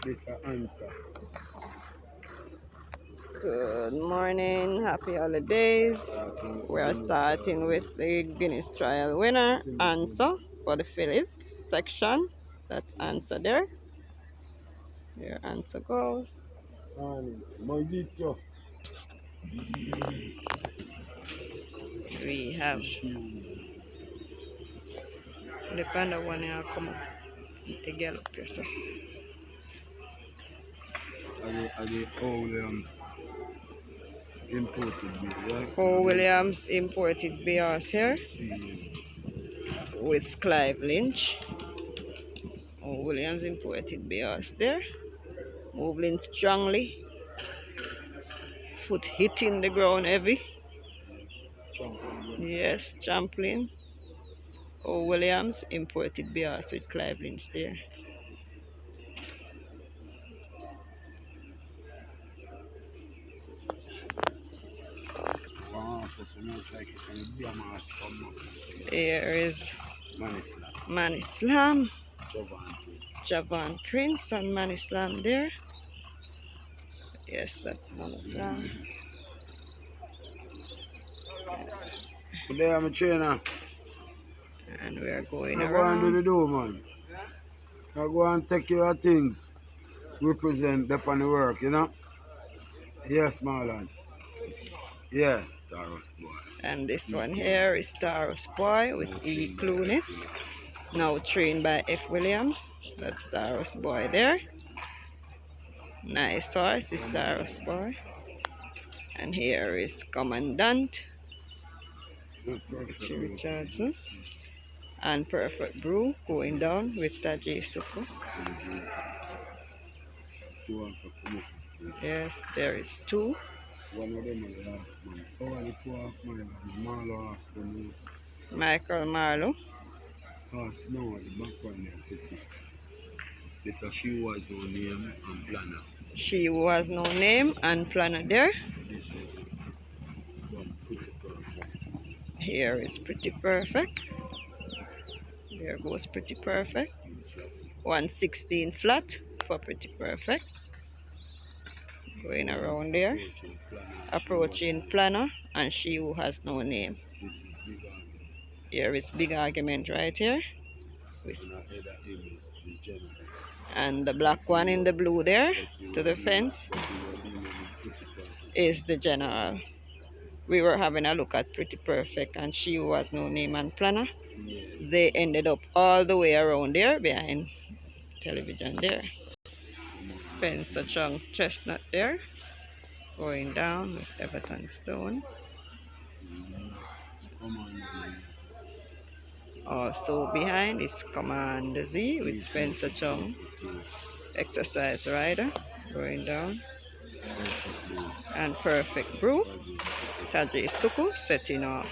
This a answer. Good morning, happy holidays. We are starting with the Guinness Trial winner, answer for the fillies section. That's answer there. Your answer goes. Mojito. We have the panda one here come up. The gallop here, so. Are the old imported beer, right? Oh, Williams imported beers here with Clive Lynch. Oh, Williams imported beers there. Moving strongly. Foot hitting the ground heavy. Yes, trampling. Oh, Williams imported beers with Clive Lynch there. Here is Manislam. Javan Prince and Manislam there. Yes, that's Manislam. Today I'm a trainer. And we are going I go and do around. the door, man. I go and take care of things. Represent the on the work, you know? Yes, Marlon. Yes, Taros boy. And this one here is Taros Boy with E. Clunis. Now trained by F. Williams. That's Taros Boy there. Nice horse is Taros Boy. And here is Commandant Richardson. And Perfect Brew going down with Taji Suko. Yes, there is two. One of them is half man. Only 2.5 man. Marlo asked them. Michael Marlowe. Asked no, the back one there for 6. This is She Was No Name and Planner. She Was No Name and Planner there. This is Pretty Perfect. Here is Pretty Perfect. There goes Pretty Perfect. 116 flat for Pretty Perfect. Going around there. Approaching Planner and She Who Has No Name. This is Big Argument. Here is Big Argument right here. With and the black one in the blue there to the fence is the General. We were having a look at Pretty Perfect and She Who Has No Name and Planner. They ended up all the way around there behind television there. Spencer Chung Chestnut there. Going down with Everton Stone. Also behind is Commander Z with Spencer Chung. Exercise Rider going down. And Perfect Brew. Taji Suku setting off.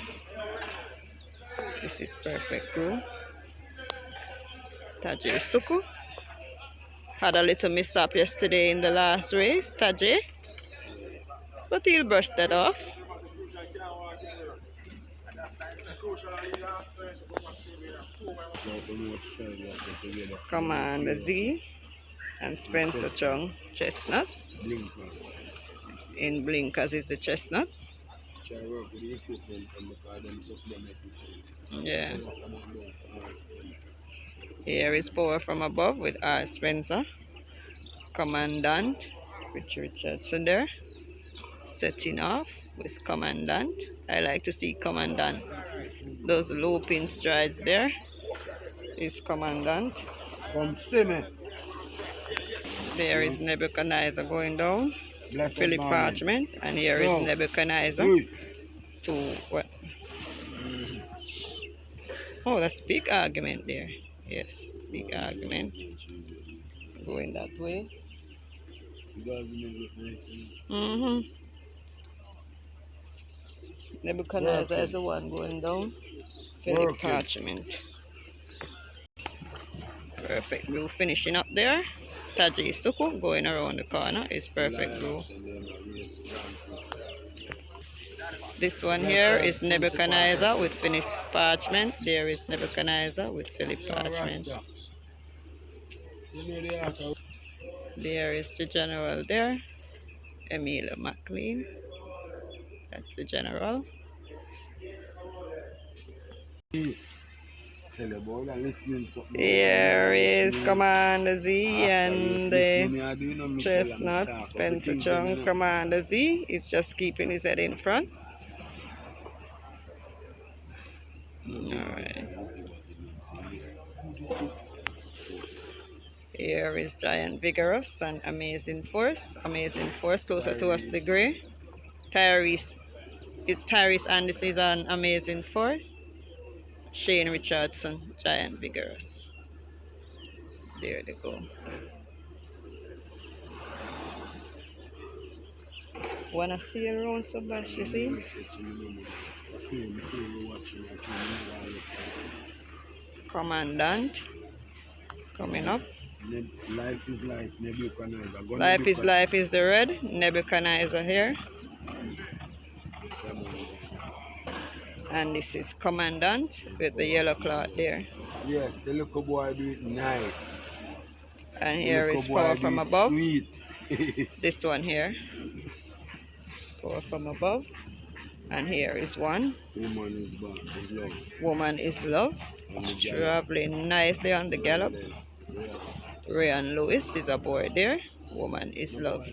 This is Perfect Brew. Taji Suku. Had a little mishap yesterday in the last race, Taji. But he'll brush that off. Commander Z and Spencer Chung Chestnut. In blinkers is the Chestnut. Yeah. Here is Power From Above with R. Spencer. Commandant with Richardson there. Setting off with Commandant. I like to see Commandant. Those loping strides there is Commandant. Come see me. There is Nebuchadnezzar going down. Blessed Philip morning. Parchment. And here is Nebuchadnezzar. To what? Oh, that's big argument there. Yes, big argument. Going that way. Nebuchadnezzar is the one going down. Philip Parchment. Perfect Blue finishing up there. Taji Suku going around the corner is Perfect Blue. This one here is Nebuchadnezzar with Philip Parchment. There is Nebuchadnezzar with Philip Parchment. There is the general there, Emilio McLean. That's the general. Tell you about that listening something Here is listening. Commander Z After race and listening, the me I do know Michelle and me Chestnut talk of the Spencer things them, you Chung. know. Commander Z is just keeping his head in front. Alright. Here is Giant Vigorous and Amazing Force. Amazing Force closer to us, the grey. Tyrese Anderson is on Amazing Force. Shane Richardson, Giant Vigorous. There they go. Wanna see around so bad, you see? Commandant coming up. Life is life, Nebuchadnezzar. Life is life is the red. Nebuchadnezzar here. And this is Commandant with the yellow cloth there. Yes, the little boy do it nice. And here is Power from Above. Sweet. This one here. Power from Above. And here is one. Woman is back, is love. Woman is Love. Traveling nicely on the Gallop. Ray and Lewis is aboard there. Woman is Love.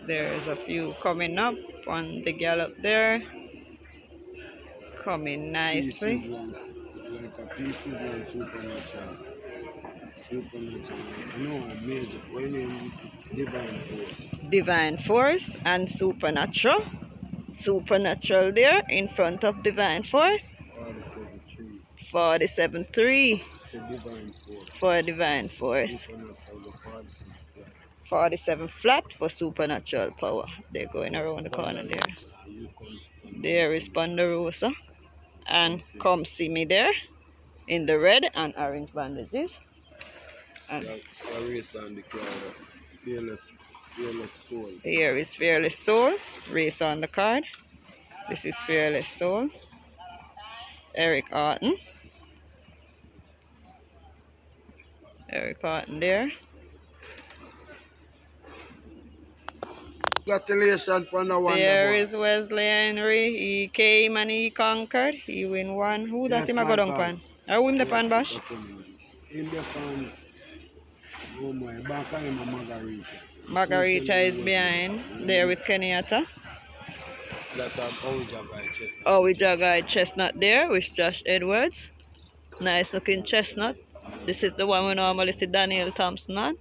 There's a few coming up on the Gallop there. Coming nicely. Divine Force and Supernatural. Supernatural there in front of Divine Force. 47.3 for Divine Force. 47 flat for Supernatural Power. They're going around the corner there. There is Ponderosa. And Come See Me there in the red and orange bandages. And Fearless Soul. Here is Fearless Soul. Race on the card. This is Fearless Soul. Eric Orton. Eric Orton there. Congratulations on the one. There is Wesley Henry. He came and he conquered. He win one. Who that him a go down pan? Who him the pan bash? In the pan. Oh my, back on him a Margarita. Margarita is behind there with Kenyatta. That Jagai Chestnut. Oh, with Jagai Chestnut there with Josh Edwards. Nice looking chestnut. This is the one we normally see Daniel Thompson on.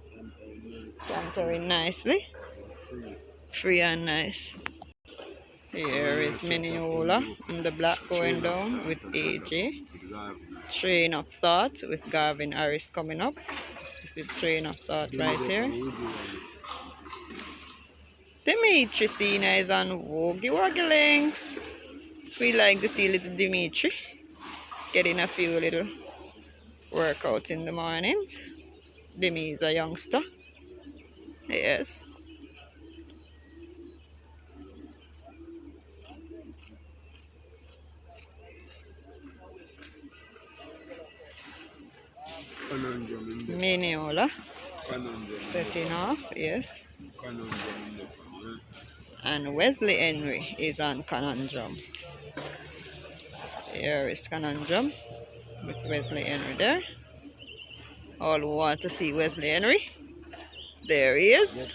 Cantering nicely. Free and nice. Here is Miniola in the black going down with AJ. Train of Thought with Garvin Harris coming up. This is Train of Thought right here. Dimitri Cena is on Woogie Woggy Links. We like to see little Dimitri getting a few little workouts in the mornings. Demi is a youngster. Yes. Miniola setting off, yes. And Wesley Henry is on Conundrum. Here is Conundrum with Wesley Henry there. All who want to see Wesley Henry, there he is.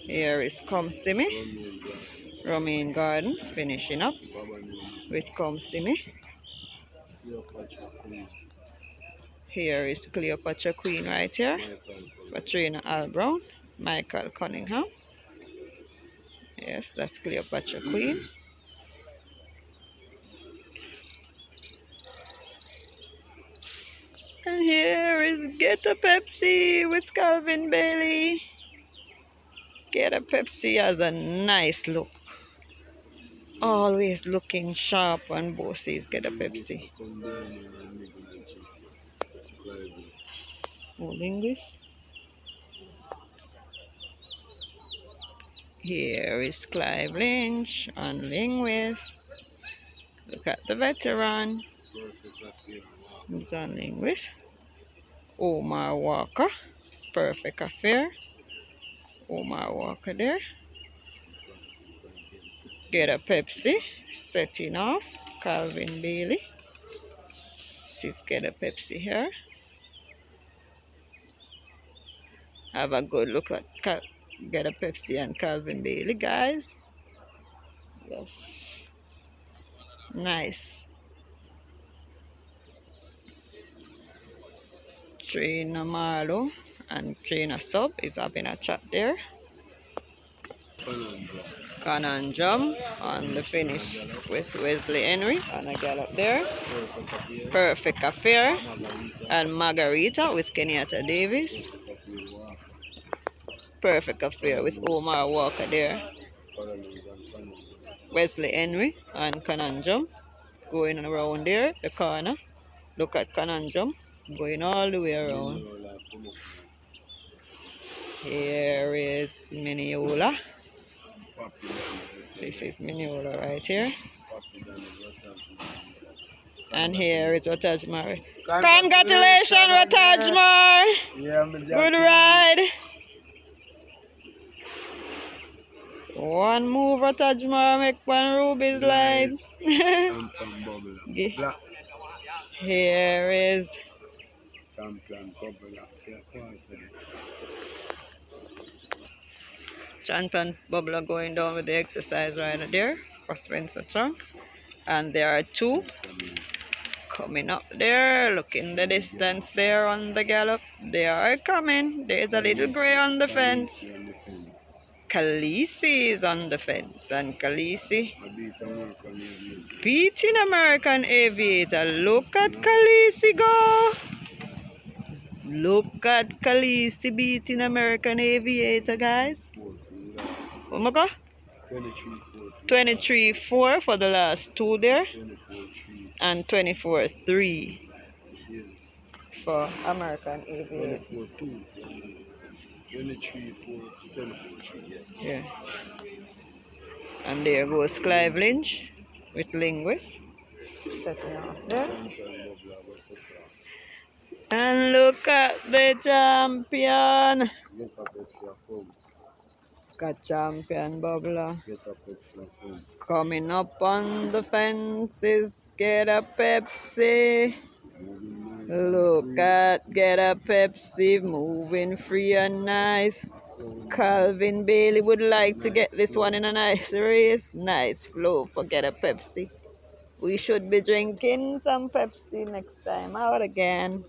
Here is Come See Me. Romaine Garden finishing up with Come See Me. Here is Cleopatra Queen right here. Katrina Al Brown. Michael Cunningham. Yes, that's Cleopatra Queen. And here is Get a Pepsi with Calvin Bailey. Get a Pepsi has a nice look. Always looking sharp and bossy. Get a Pepsi. Old English. Here is Clive Lynch on Linguist. Look at the veteran. He's on Linguist. Omar Walker. Perfect Affair. Omar Walker there. Get a Pepsi. Setting off. Calvin Bailey. Sis Get a Pepsi here. Have a good look at Get a Pepsi and Calvin Bailey, guys. Yes. Nice. Trainer Marlow and Trainer Sub is having a chat there. Conundrum on the finish with Wesley Henry and a gallop there. Perfect Affair and Margarita with Kenyatta Davis. Perfect Affair with Omar Walker there. Wesley Henry and Conundrum going around there, the corner. Look at Conundrum going all the way around. Here is Miniola. This is Miniola right here. And here is Ratajmar. Congratulations, Ratajmar! Good ride! One move, Ratajmar, make one Ruby's light. Here is Champion Bubbler going down with the exercise right there for Spencer Trunk. And there are two coming up there. Look in the distance there on the gallop. They are coming. There's a little gray on the fence. Khaleesi is on the fence. And Khaleesi beating American Aviator. Look at Khaleesi go. Look at Khaleesi beating American Aviator, guys. Oh my God. 23-4 for the last two there. And 24-3 for American Aviator. 23-4, yeah. And there goes Clive Lynch with Linguist. Setting off there. And look at the champion. Got champion Bubbler. Coming up on the fences. Get a Pepsi. Look at Get a Pepsi moving free and nice. Calvin Bailey would like to get this one in a nice race. Nice flow for Get a Pepsi. We should be drinking some Pepsi next time out again.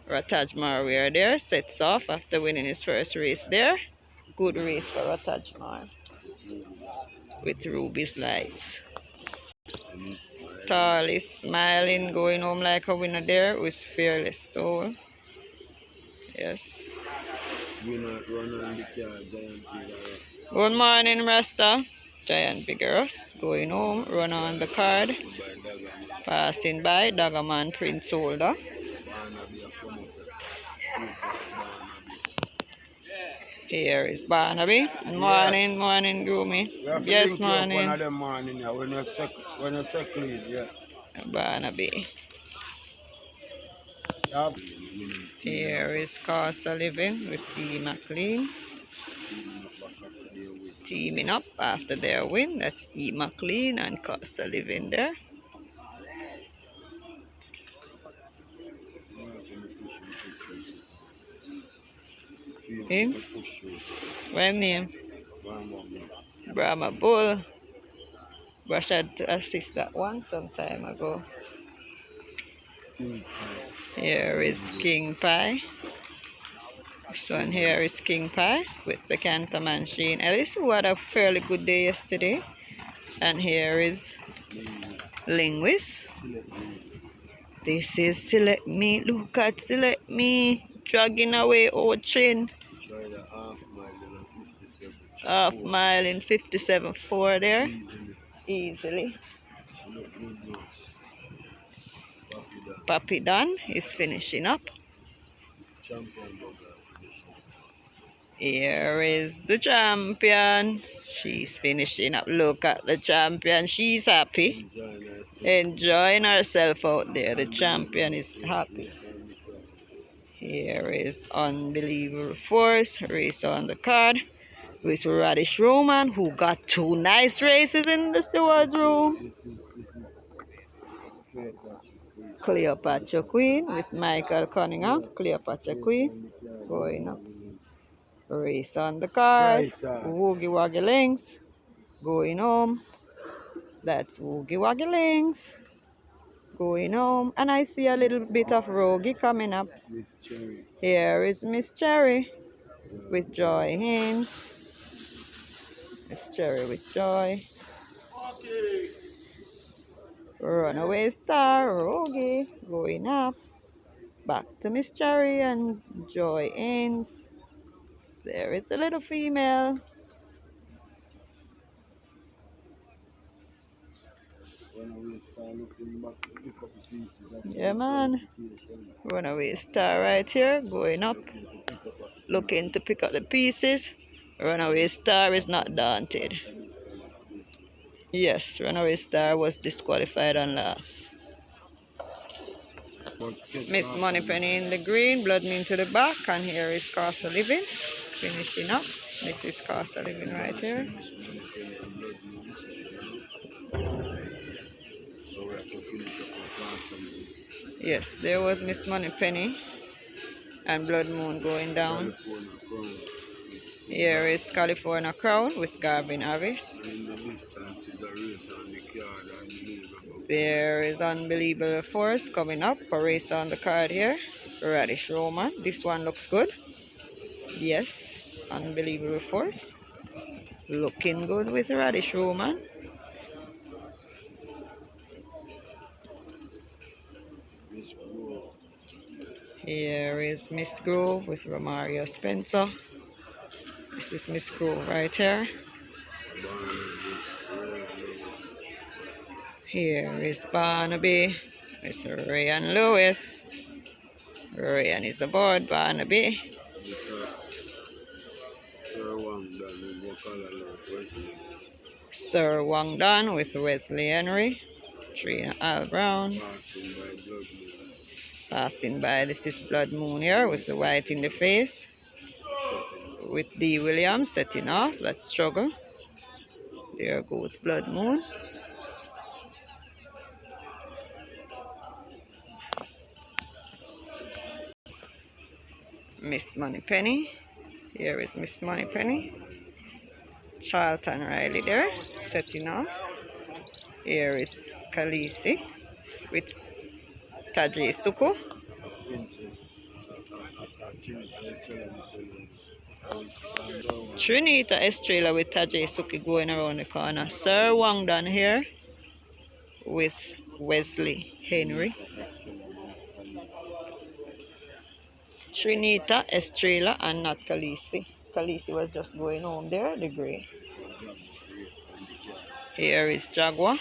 Ratajmar we are there. Sets off after winning his first race there. Good race for Ratajmar. With Ruby's lights. Tall is smiling, going home like a winner there with Fearless Soul. Yes. Good morning, Rasta. Giant Vigorous going home, run on the card. Passing by Dagaman Prince Holder. Here is Barnaby. Morning, morning, Groomy. Yes, morning. One of them morning, yeah, when you're second, yeah. Barnaby. Here is Casa Living with E. McLean. Teaming up after their win. That's E. McLean and Casa Living there. Him? What name? Brahma Bull. Brush had to assist that one some time ago. Here is King Pie. This one here is King Pie with the Cantaman Shane Ellis, who had a fairly good day yesterday. And here is Linguist. This is Select Me. Look at Select Me. Dragging away Ochin. Half mile in 57.4 there. Easily. Papi Don is finishing up. Here is the champion. She's finishing up. Look at the champion. She's happy. Enjoying herself out there. The champion is happy. Here is Unbelievable Force. Race on the card with Radish Roman, who got 2 nice races in the stewards room. Cleopatra Queen with Michael Cunningham. Cleopatra Queen going up. Race on the card. Woogie Woggy Links going home. That's Woogie Woggy Links going home. And I see a little bit of Rogie coming up. Here is Miss Cherry with Joy Hinds. Miss Cherry with Joy. Runaway Star, Rogie going up. Back to Miss Cherry and Joy Hinds. There is a little female. Yeah, man. Runaway Star right here, going up. Looking to pick up the pieces. Runaway Star is not daunted. Yes, Runaway Star was disqualified on last. Miss Moneypenny in the green, Blood Moon to the back, and here is Cost of Living finishing up. This is Cost of Living right here. Yes, there was Miss Moneypenny and Blood Moon going down. Here is California Crown with Garvin Harris. There is Unbelievable Force coming up. A race on the card here. Radish Roman. This one looks good. Yes, Unbelievable Force. Looking good with Radish Roman. Here is Miss Grove with Romario Spencer. This is Miss Grove right here. Here is Barnaby with Ryan Lewis. Ryan is aboard Barnaby. Sir Wang Dan with Wesley Henry. Trina Al Brown. Passing by, this is Blood Moon here with the white in the face. With D. Williams setting off, let's struggle. There goes Blood Moon. Miss Moneypenny. Here is Miss Moneypenny. Charlton Riley there, setting off. Here is Khaleesi with Tajay Suko. Trinita Estrella with Tajay Suki going around the corner. Sir Wang Dan here with Wesley Henry. Trinita Estrella and not Khaleesi. Khaleesi was just going home there, the grey. Here is Jaguar.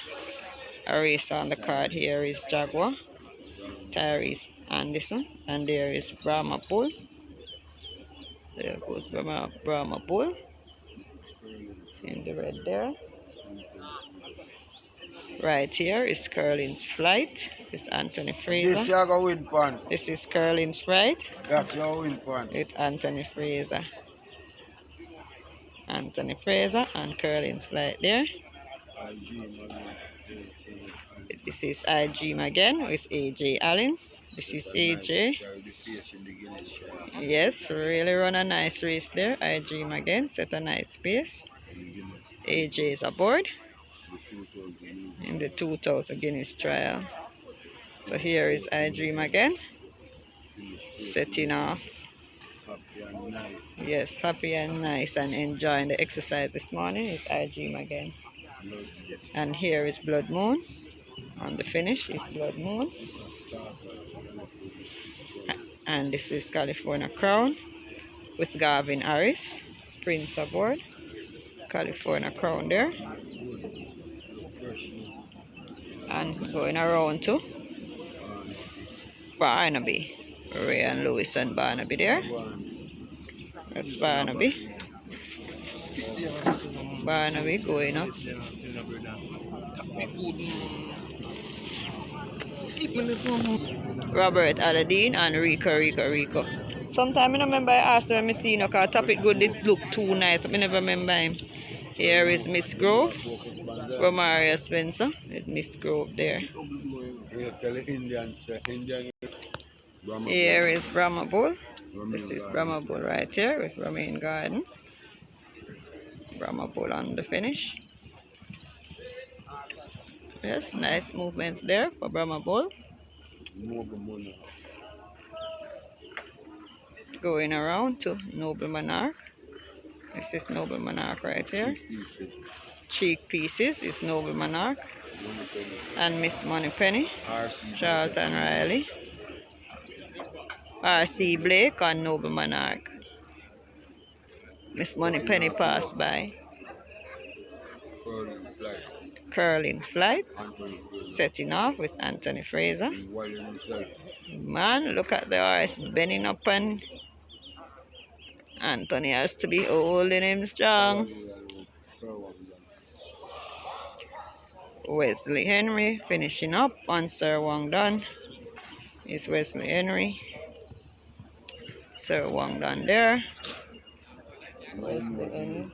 A race on the card. Here is Jaguar. Tyrese Anderson. And there is Brahma Bull. There goes Brahma Bull. In the red there. Right here is Curlin's Flight with Anthony Fraser. This year go win pan. This is Curlin's Flight. That's your win pan. With Anthony Fraser. Anthony Fraser and Curlin's Flight there. This is IG again with AJ Allen. This is AJ. Yes, really run a nice race there. IG again, set a nice pace. AJ is aboard in the 2000 Guinness trial. So here is IG again, setting off. Yes, happy and nice and enjoying the exercise this morning is IG again. And here is Blood Moon. On the finish is Blood Moon. And this is California Crown with Garvin Harris. Prince aboard. California Crown there. And going around to Barnaby. Ray and Lewis and Barnaby there. That's Barnaby. Barnaby going up. Robert Aladdin and Rico. Sometime I remember I asked him, I see no car topic good, it look too nice. I never remember him. Here is Miss Grove. Romaria Spencer with Miss Grove there. Here is Brahma Bull. This is Brahma Bull right here with Romaine Garden. Brahma Bull on the finish. Yes, nice movement there for Brahma Bull. Going around to Noble Monarch. This is Noble Monarch right here. Cheek Pieces is Noble Monarch. And Miss Moneypenny. Charlton Riley. R.C. Blake on Noble Monarch. Miss Moneypenny passed by. Curling Flight. Setting off with Anthony Fraser. Man, look at the horse bending up, and Anthony has to be holding him strong. Wesley Henry finishing up on Sir Wang Dun. Is Wesley Henry. Sir Wang Dun there. Wesley Henry.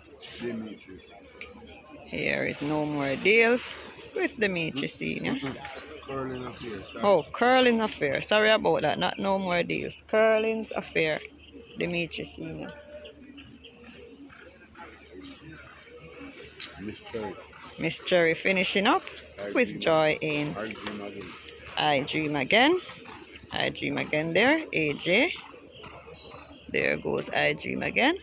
Here is No More Deals with Dimitri Senior. Oh, Curling Affair. Sorry about that. Not No More Deals. Curling's Affair. Dimitri Senior. Miss Cherry finishing up with Joy Ames. I Dream Again. I Dream Again there. AJ. There goes I Dream Again.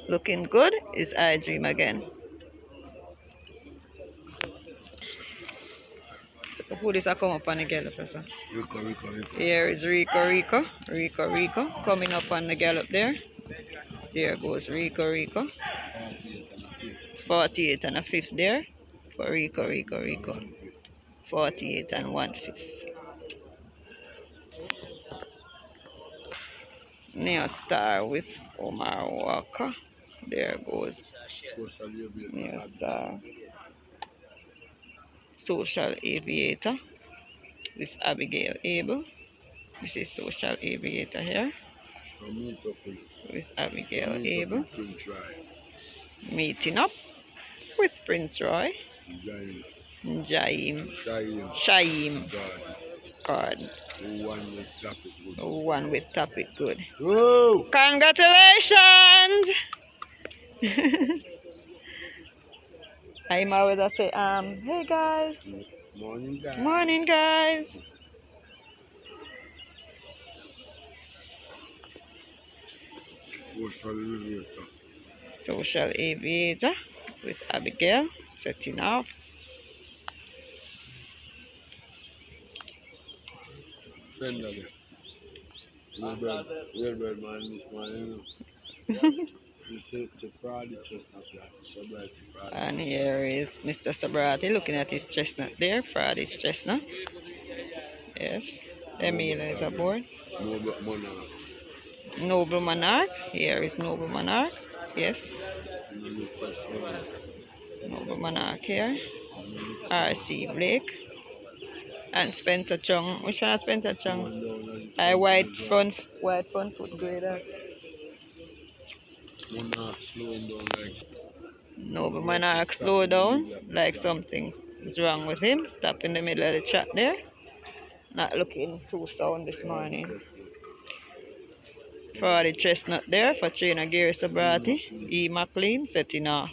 Looking good is I Dream Again. Who this a come up on the Gallop? Rico. Here is Rico. Coming up on the Gallop there. There goes Rico. 48 and a fifth there for Rico. 48 and 1/5. Neo Star with Omar Walker. There goes Neo Star. Social Aviator. This Abigail Abel. This is Social Aviator here. With Abigail Abel. Meeting up with Prince Roy. Shaim. Card. One with Topic Good. Whoa! Congratulations! I'm always say, hey guys. Morning guys. Social Aviator with Abigail setting off. And here is Mr. Sabrati looking at his chestnut there. Friday's chestnut. Yes. Emila is aboard. Noble Monarch. Here is Noble Monarch. Yes. Noble Monarch here. R.C. Blake. And Spencer Chung. Which one is Spencer Chung? White front foot grader. Noble Monarch slow down like something is wrong with him. Stop in the middle of the track there. Not looking too sound this morning. For the chestnut there for trainer Gary Sabrati. E. McLean setting off.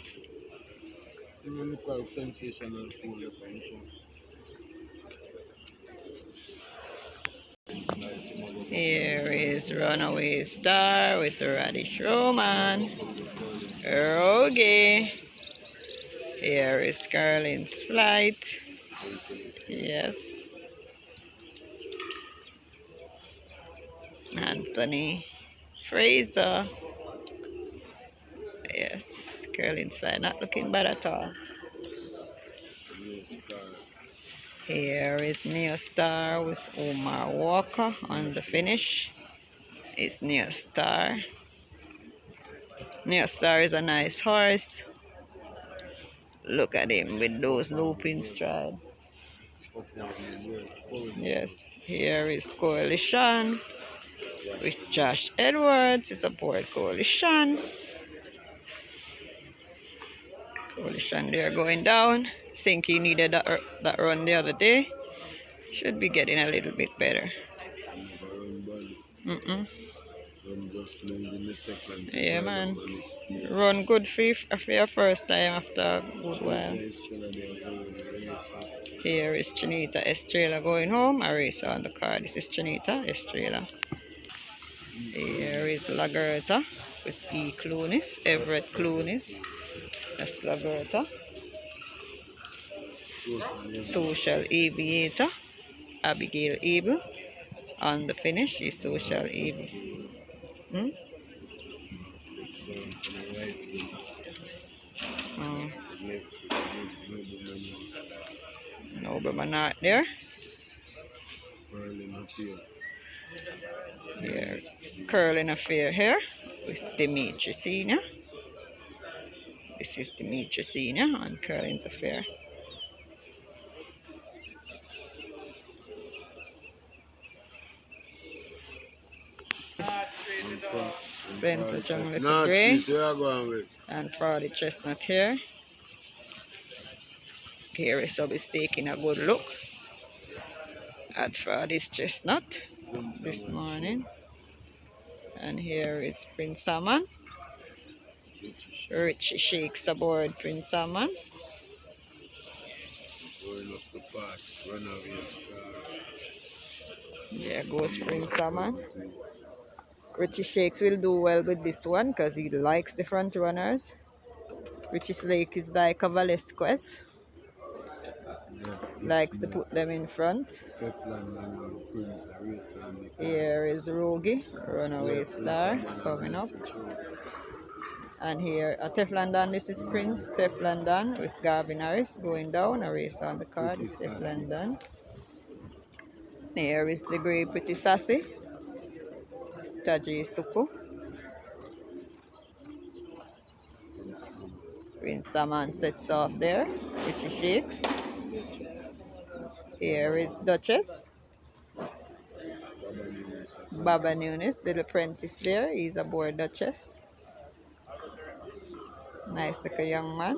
Here is Runaway Star with the Radish Roman. Okay. Here is Carlin's Flight. Yes. Anthony Fraser. Yes. Carlin's Flight not looking bad at all. Here is Neo Star with Omar Walker on the finish. It's Neo Star. Neo Star is a nice horse. Look at him with those looping stride. Yes, here is Coalition with Josh Edwards. It's aboard Coalition. Coalition there going down. Think he needed that run the other day. Should be getting a little bit better. Yeah, man. Run good for your first time after a good while. Here is Chinita Estrella going home. A race on the car. This is Chinita Estrella. Here is Lagerta with E. Clunis, Everett Clunis. That's Lagerta. Social Aviator, Abigail Abel. On the finish is Social Abel. Noble not there. Here, Curling Affair here with Dimitri Senior. This is Dimitri Senior on Curling's Affair. Bento Jungle Grey and Fraudy Chestnut here. Here is Sub is taking a good look at Friday's Chestnut this morning. And here is Prince Salmon. Richie Shakes aboard Prince Salmon. There goes Prince Salmon. Richie Shakes will do well with this one because he likes the front runners. Richie Slake is like a Velasquez. Likes to put them in front. Here is Rogie, Runaway Star, coming up. And here at Teflon Dan, this is Prince Teflon Dan with Gavin Harris going down. A race on the card, this is Teflon Dan. Here is the Grey Pretty Sassy, Taji Suku. Prince Salmon sets off there, Richie Shakes. Here is Duchess. Baba Nunes, little apprentice there, he's aboard Duchess. Nice little young man.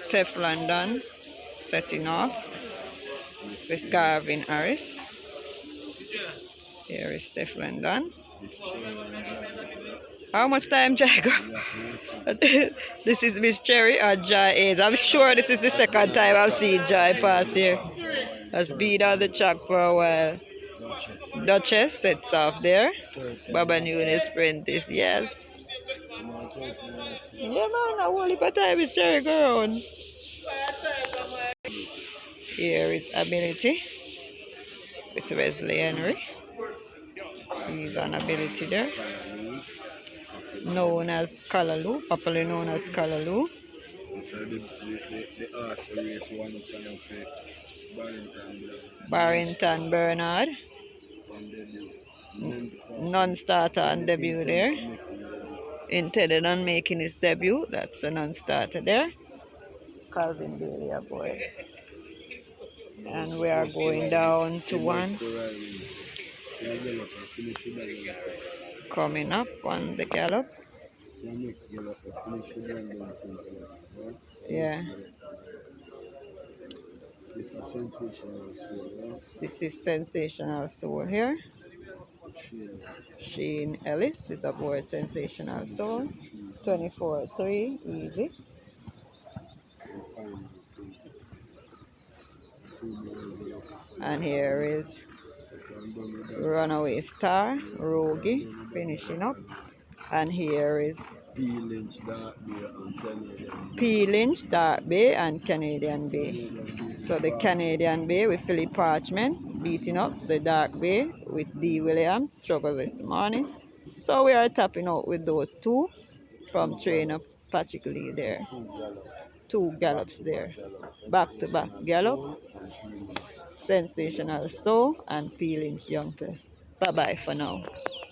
Teflon Dan setting off with Gavin Harris. Here is Teflon Dan. How much time, Jai? This is Miss Cherry or Jai Aids. I'm sure this is the second time I've seen Jai pass here. Has been on the track for a while. Duchess sets off there. Baba Nunes Prentice, yes. Yeah, man, a whole heap of time is Cherry ground. Here is Ability with Wesley Henry. He's on Ability there. Known as Callaloo, popularly known as Callaloo. Barrington Bernard. Non-starter on debut there. Intended on making his debut. That's a non-starter there. Calvin Bailey aboard. And we are going down to one. Coming up on the Gallop. Yeah. This is Sensational Soul here. Shane Ellis is aboard Sensational Soul. 24-3, easy. And here is Runaway Star, Rogie, finishing up. And here is P. Lynch, Dark Bay, and Canadian Bay. So the Canadian Bay with Philip Parchment beating up the Dark Bay with D. Williams, struggle this morning. So we are tapping out with those two from trainer Patrick Lee there. Two gallops there. Back to back gallop. sensational sow and peelings young test. Bye bye for now.